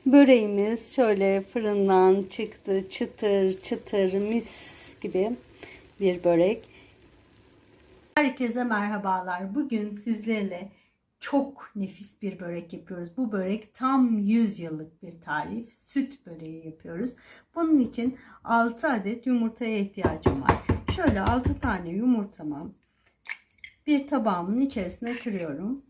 Böreğimiz şöyle fırından çıktı. Çıtır çıtır mis gibi bir börek. Herkese merhabalar. Bugün sizlerle çok nefis bir börek yapıyoruz. Bu börek tam 100 yıllık bir tarif. Süt böreği yapıyoruz. Bunun için 6 adet yumurtaya ihtiyacım var. Şöyle 6 tane yumurtamı bir tabağımın içerisine kırıyorum.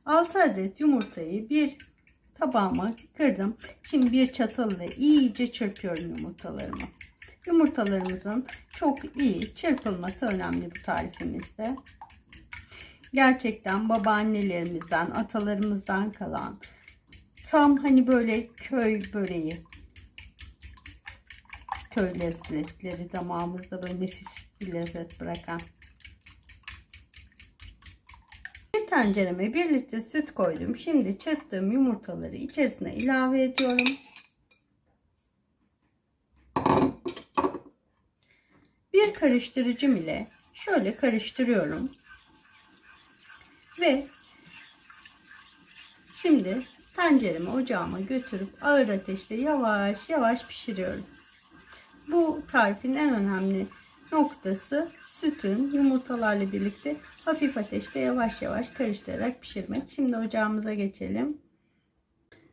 Altı adet yumurtayı bir tabağıma kırdım. Şimdi bir çatalla iyice çırpıyorum yumurtalarımı. Yumurtalarımızın çok iyi çırpılması önemli bu tarifimizde. Gerçekten babaannelerimizden, atalarımızdan kalan tam hani böyle köy böreği, köy lezzetleri damağımızda böyle nefis bir lezzet bırakan. Bir tencereme 1 litre süt koydum. Şimdi çırptığım yumurtaları içerisine ilave ediyorum. Bir karıştırıcım ile şöyle karıştırıyorum. Ve şimdi tenceremi ocağıma götürüp ağır ateşte yavaş yavaş pişiriyorum. Bu tarifin en önemli noktası sütün yumurtalarla birlikte hafif ateşte yavaş yavaş karıştırarak pişirmek. Şimdi ocağımıza geçelim.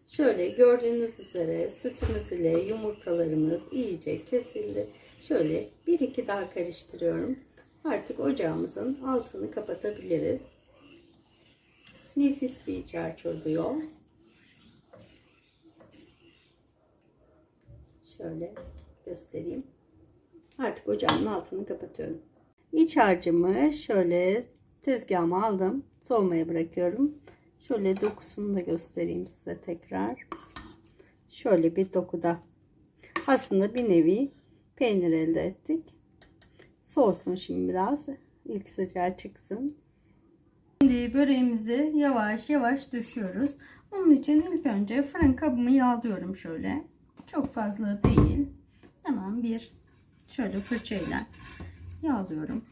Şöyle gördüğünüz üzere sütümüz ile yumurtalarımız iyice kesildi. Şöyle 1-2 daha karıştırıyorum. Artık ocağımızın altını kapatabiliriz. Nefis bir iç harç oluyor. Şöyle göstereyim. Artık ocağımın altını kapatıyorum. İç harcımı şöyle tezgahıma aldım. Soğumaya bırakıyorum. Şöyle dokusunu da göstereyim size tekrar. Şöyle bir dokuda. Aslında bir nevi peynir elde ettik. Soğusun şimdi biraz. İlk sıcağı çıksın. Şimdi böreğimizi yavaş yavaş döşüyoruz. Bunun için ilk önce fırın kabımı yağlıyorum şöyle. Çok fazla değil. Hemen bir şöyle fırçayla yağlıyorum.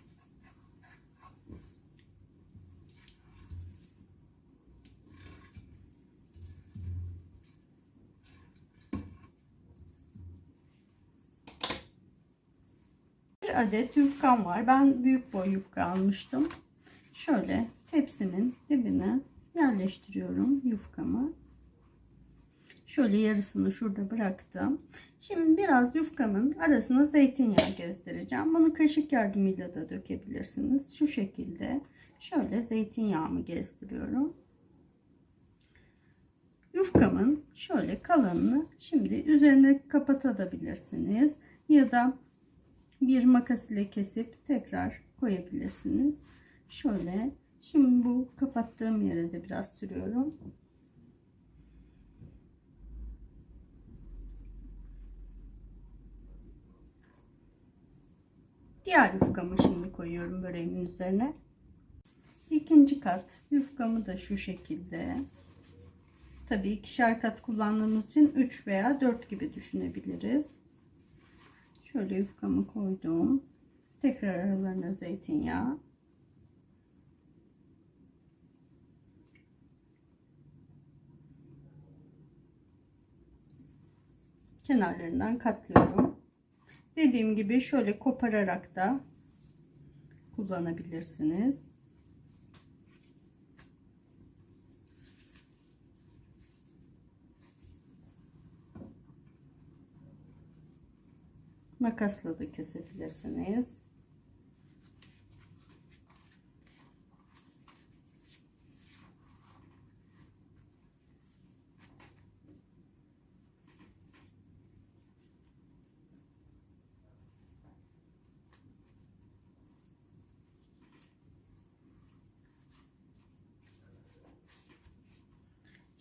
Bir adet yufkam var. Ben büyük boy yufka almıştım. Şöyle tepsinin dibine yerleştiriyorum yufkamı. Şöyle yarısını şurada bıraktım. Şimdi biraz yufkamın arasına zeytinyağı gezdireceğim. Bunu kaşık yardımıyla da dökebilirsiniz. Şu şekilde şöyle zeytinyağımı gezdiriyorum. Yufkamın şöyle kalanını şimdi üzerine kapatabilirsiniz. Ya da bir makas ile kesip tekrar koyabilirsiniz. Şöyle şimdi bu kapattığım yere de biraz sürüyorum. Diğer yufkamı şimdi koyuyorum böreğimin üzerine. İkinci kat yufkamı da şu şekilde. Tabii ikişer kat kullandığımız için 3 veya 4 gibi düşünebiliriz. Şöyle yufkamı koydum. Tekrar aralarına zeytinyağı. Kenarlarından katlıyorum. Dediğim gibi şöyle kopararak da kullanabilirsiniz. Makasla da kesebilirsiniz.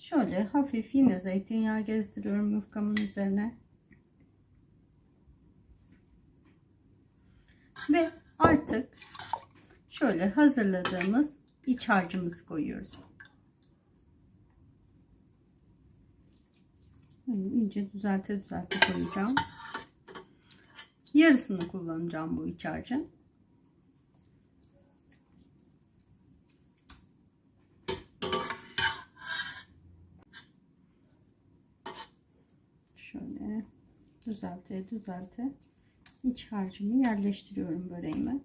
Şöyle hafif yine zeytinyağı gezdiriyorum yufkamın üzerine. Ve artık şöyle hazırladığımız iç harcımızı koyuyoruz. İyice düzelte koyacağım. Yarısını kullanacağım bu iç harcın. Şöyle düzelte iç harcımı yerleştiriyorum böreğime.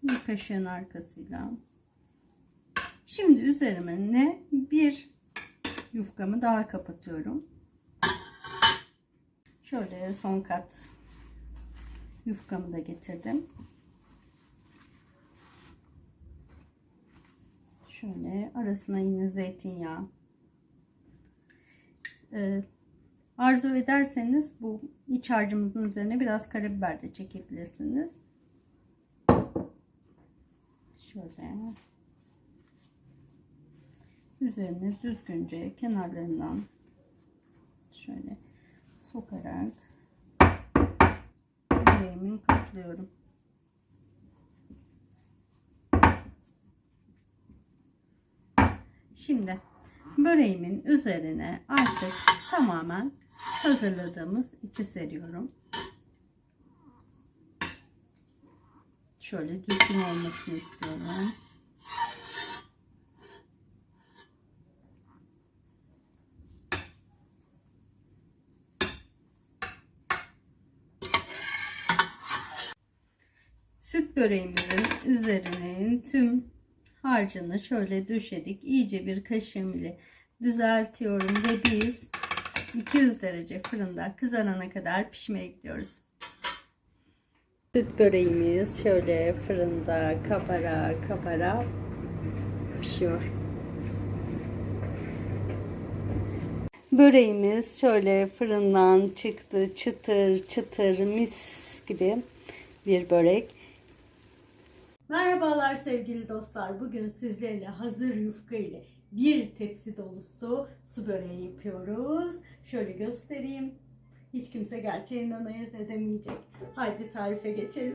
Bir kaşığın arkasıyla. Şimdi üzerine bir yufkamı daha kapatıyorum. Şöyle son kat yufkamı da getirdim. Şöyle arasına yine zeytinyağı. Arzu ederseniz bu iç harcımızın üzerine biraz karabiber de çekebilirsiniz. Şöyle üzerine düzgünce kenarlarından şöyle sokarak böreğimi kaplıyorum. Şimdi böreğimin üzerine artık tamamen hazırladığımız içi seriyorum. Şöyle düzgün olmasını istiyorum. Süt böreğimizin üzerinin tüm harcını şöyle döşedik. İyice bir kaşığım ile düzeltiyorum ve biz 200 derece fırında kızarana kadar pişmeye gidiyoruz. Süt böreğimiz şöyle fırında kabara pişiyor. Böreğimiz şöyle fırından çıktı. Çıtır çıtır mis gibi bir börek. Merhabalar sevgili dostlar. Bugün sizlerle hazır yufka ile bir tepsi dolusu su böreği yapıyoruz. Şöyle göstereyim. Hiç kimse gerçeğinden ayırt edemeyecek. Haydi tarife geçelim.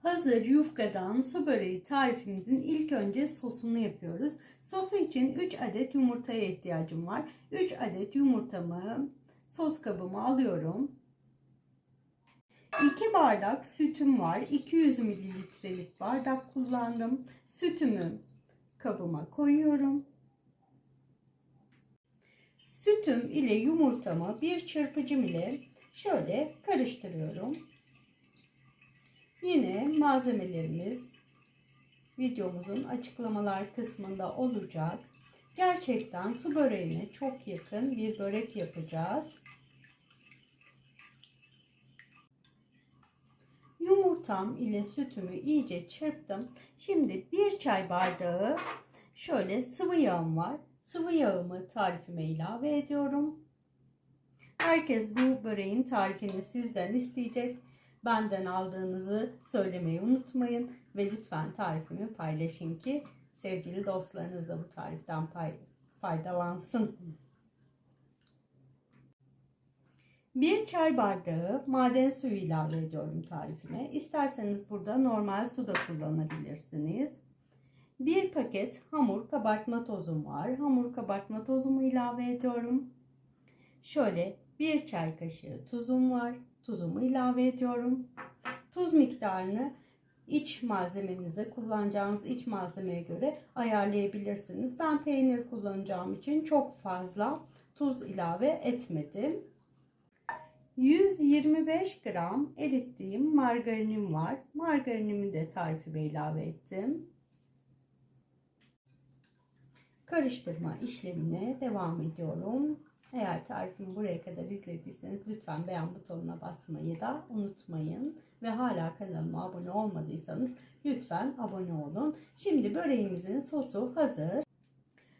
Hazır yufkadan su böreği tarifimizin ilk önce sosunu yapıyoruz. Sosu için 3 adet yumurtaya ihtiyacım var. 3 adet yumurtamı sos kabıma alıyorum. 2 bardak sütüm var. 200 mililitrelik bardak kullandım. Sütümü kabıma koyuyorum. Sütüm ile yumurtamı bir çırpıcım ile şöyle karıştırıyorum. Yine malzemelerimiz videomuzun açıklamalar kısmında olacak. Gerçekten su böreğine çok yakın bir börek yapacağız. Yumurtam ile sütümü iyice çırptım. Şimdi bir çay bardağı şöyle sıvı yağım var. Sıvı yağımı tarifime ilave ediyorum. Herkes bu böreğin tarifini sizden isteyecek. Benden aldığınızı söylemeyi unutmayın ve lütfen tarifimi paylaşın ki sevgili dostlarınız da bu tariften faydalansın. Bir çay bardağı maden suyu ilave ediyorum tarifime. İsterseniz burada normal su da kullanabilirsiniz. Bir paket hamur kabartma tozum var. Hamur kabartma tozumu ilave ediyorum. Şöyle bir çay kaşığı tuzum var. Tuzumu ilave ediyorum. Tuz miktarını iç malzemenize, kullanacağınız iç malzemeye göre ayarlayabilirsiniz. Ben peynir kullanacağım için çok fazla tuz ilave etmedim. 125 gram erittiğim margarinim var. Margarinimi de tarifime ilave ettim. karıştırma işlemine devam ediyorum. Eğer tarifimi buraya kadar izlediyseniz lütfen beğen butonuna basmayı da unutmayın. Ve hala kanalıma abone olmadıysanız lütfen abone olun. Şimdi böreğimizin sosu hazır.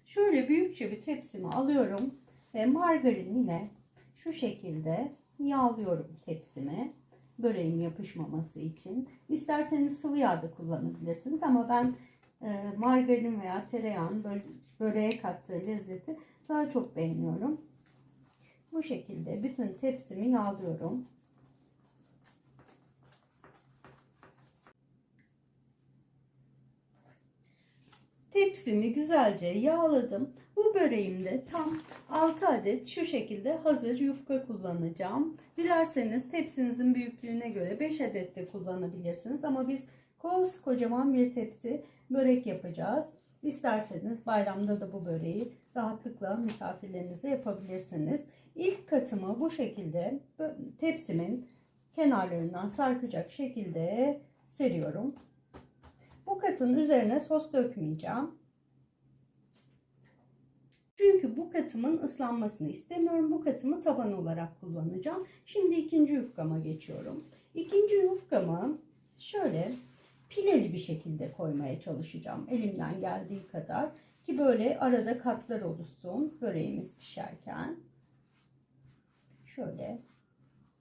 Şöyle büyükçe bir tepsimi alıyorum ve margarin ile şu şekilde yağlıyorum tepsimi. Böreğim yapışmaması için. İsterseniz sıvı yağ da kullanabilirsiniz ama ben margarin veya tereyağın böreğe kattığı lezzeti daha çok beğeniyorum. Bu şekilde bütün tepsimi yağlıyorum. Tepsimi güzelce yağladım. Bu böreğimde tam 6 adet şu şekilde hazır yufka kullanacağım. Dilerseniz tepsinizin büyüklüğüne göre 5 adet de kullanabilirsiniz. Ama biz kocaman bir tepsi börek yapacağız. İsterseniz bayramda da bu böreği rahatlıkla misafirlerinize yapabilirsiniz. İlk katımı bu şekilde tepsimin kenarlarından sarkacak şekilde seriyorum. Bu katın üzerine sos dökmeyeceğim. Çünkü bu katımın ıslanmasını istemiyorum. Bu katımı taban olarak kullanacağım. Şimdi ikinci yufkama geçiyorum. İkinci yufkamı şöyle pileli bir şekilde koymaya çalışacağım. Elimden geldiği kadar. Ki böyle arada katlar oluşsun böreğimiz pişerken. Şöyle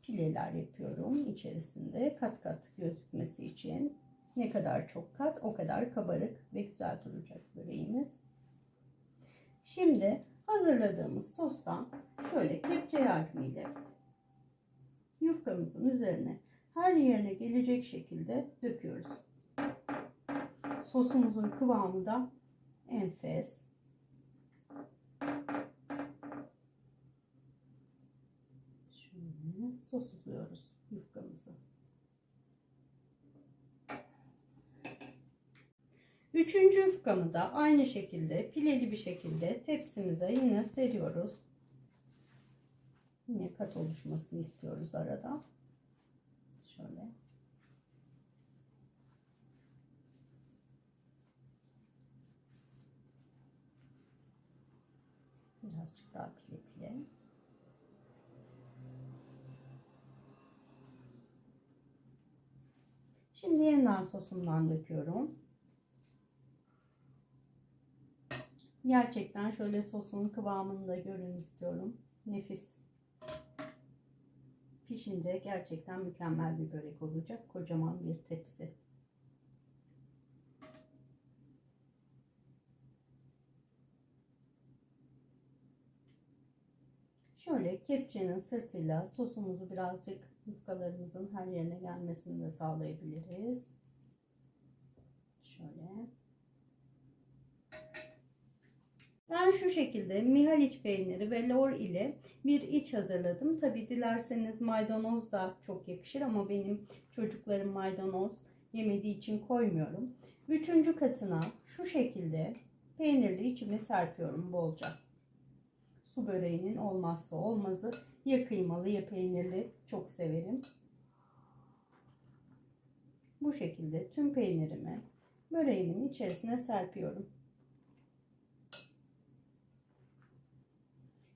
pileler yapıyorum içerisinde kat kat gözükmesi için. Ne kadar çok kat o kadar kabarık ve güzel duracak böreğimiz. Şimdi hazırladığımız sostan şöyle kepçe yardımıyla yufkamızın üzerine her yerine gelecek şekilde döküyoruz. Sosumuzun kıvamı da enfes. Şöyle sosluyoruz yufkamızı. Üçüncü yufkamı da aynı şekilde pileli bir şekilde tepsimize yine seriyoruz. Yine kat oluşmasını istiyoruz arada. Şöyle. Birazcık daha pile. Şimdi yeniden sosumdan döküyorum. Gerçekten şöyle sosun kıvamını da görün istiyorum. Nefis. Pişince gerçekten mükemmel bir börek olacak. Kocaman bir tepsi. Şöyle kepçenin sırtıyla sosumuzu birazcık yufkalarımızın her yerine gelmesini de sağlayabiliriz. Şöyle. Ben şu şekilde Mihaliç peyniri ve lor ile bir iç hazırladım. Tabi dilerseniz maydanoz da çok yakışır ama benim çocuklarım maydanoz yemediği için koymuyorum. Üçüncü katına şu şekilde peynirli içimi serpiyorum bolca. Su böreğinin olmazsa olmazı, ya kıymalı ya peynirli, çok severim. Bu şekilde tüm peynirimi böreğimin içerisine serpiyorum.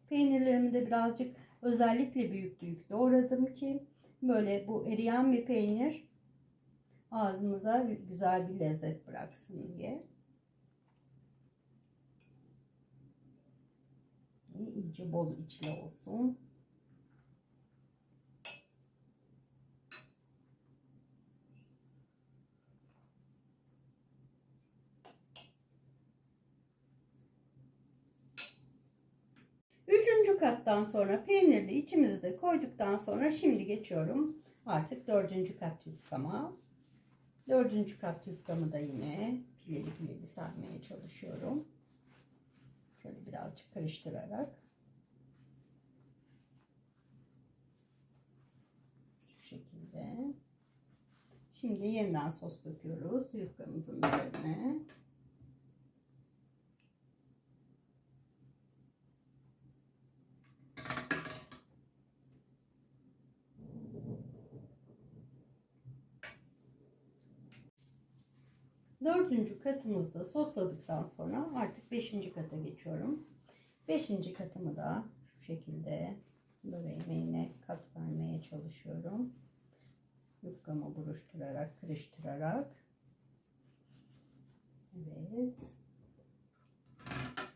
Peynirlerimi de birazcık özellikle büyük doğradım ki böyle bu eriyen bir peynir ağzımıza güzel bir lezzet bıraksın diye. İyice bol içli olsun. Üçüncü kattan sonra peynirli içimizi de koyduktan sonra şimdi geçiyorum artık dördüncü kat yufkama. Dördüncü kat yufkamı da yine pileli sarmaya çalışıyorum. Şöyle birazcık karıştırarak. Şu şekilde. Şimdi yeniden sos döküyoruz yufkamızın üzerine. Dördüncü katımızda sosladıktan sonra artık beşinci kata geçiyorum. Beşinci katımı da şu şekilde böreğime yine kat vermeye çalışıyorum. Yufkamı buruşturarak, kırıştırarak. Evet.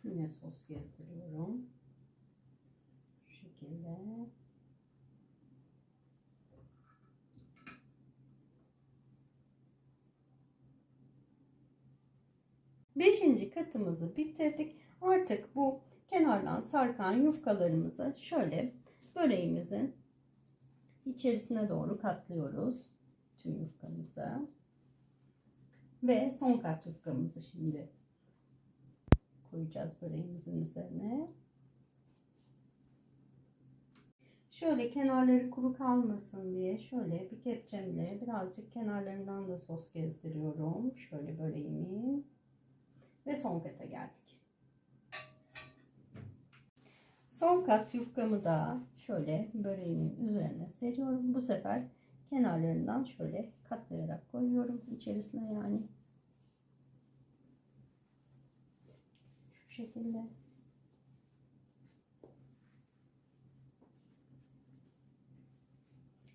Yine sos gezdiriyorum. Şu şekilde. Beşinci katımızı bitirdik. Artık bu kenardan sarkan yufkalarımızı şöyle böreğimizin içerisine doğru katlıyoruz. Tüm yufkamızı. Ve son kat yufkamızı şimdi koyacağız böreğimizin üzerine. Şöyle kenarları kuru kalmasın diye şöyle bir kepçemle birazcık kenarlarından da sos gezdiriyorum. Şöyle böreğimi. Ve son kata geldik. Son kat yufkamı da şöyle böreğimin üzerine seriyorum. Bu sefer kenarlarından şöyle katlayarak koyuyorum içerisine yani. Şu şekilde.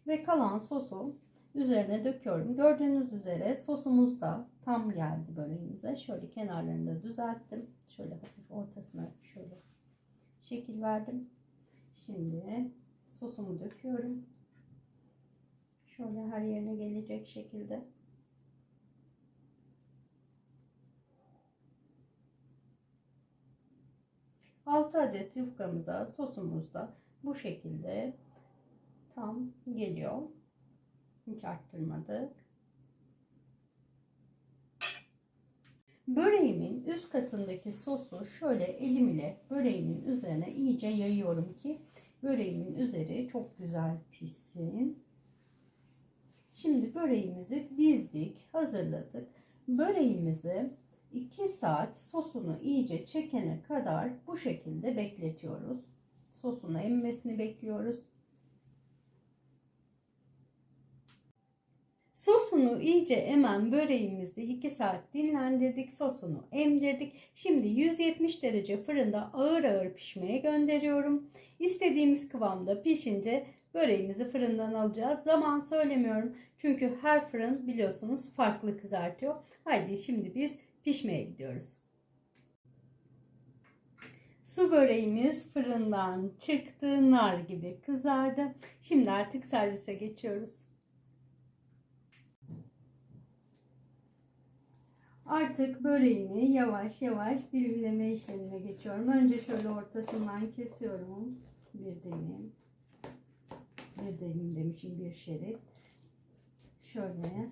Ve kalan sosu üzerine döküyorum. Gördüğünüz üzere sosumuz da tam geldi böreğimize. Şöyle kenarlarını da düzelttim. Şöyle hafif ortasına şöyle şekil verdim. Şimdi sosumu döküyorum. Şöyle her yerine gelecek şekilde. Altı adet yufkamıza sosumuz da bu şekilde tam geliyor. Hiç arttırmadık. Böreğimin üst katındaki sosu şöyle elim ile böreğimin üzerine iyice yayıyorum ki böreğimin üzeri çok güzel pişsin. Şimdi böreğimizi dizdik, hazırladık. Böreğimizi 2 saat sosunu iyice çekene kadar bu şekilde bekletiyoruz. Sosunu emmesini bekliyoruz. Sosunu iyice emen böreğimizi 2 saat dinlendirdik. Sosunu emdirdik. Şimdi 170 derece fırında ağır ağır pişmeye gönderiyorum. İstediğimiz kıvamda pişince böreğimizi fırından alacağız. Zaman söylemiyorum. Çünkü her fırın biliyorsunuz farklı kızartıyor. Haydi şimdi biz pişmeye gidiyoruz. Su böreğimiz fırından çıktı. Nar gibi kızardı. Şimdi artık servise geçiyoruz. Artık böreğimi yavaş yavaş dilimleme işlemine geçiyorum. Önce şöyle ortasından kesiyorum. Bir dilim. Bir dilim demişim, bir şerit. Şöyle.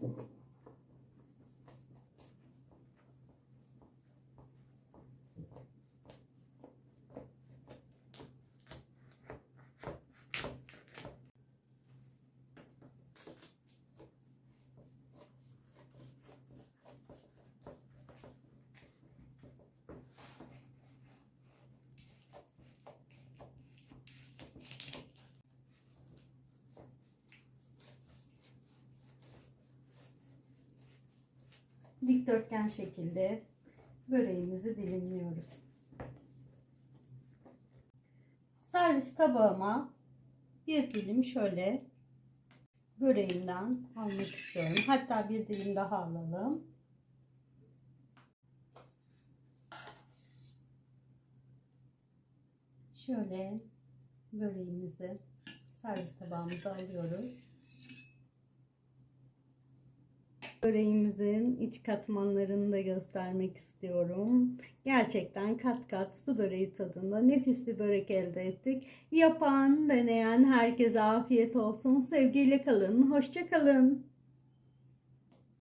Dikdörtgen şekilde böreğimizi dilimliyoruz. Servis tabağıma bir dilim şöyle böreğimden almak istiyorum. Hatta bir dilim daha alalım. Şöyle böreğimizi servis tabağımıza alıyoruz. Böreğimizin iç katmanlarını da göstermek istiyorum. Gerçekten kat kat su böreği tadında nefis bir börek elde ettik. Yapan, deneyen herkese afiyet olsun. Sevgiyle kalın, hoşça kalın.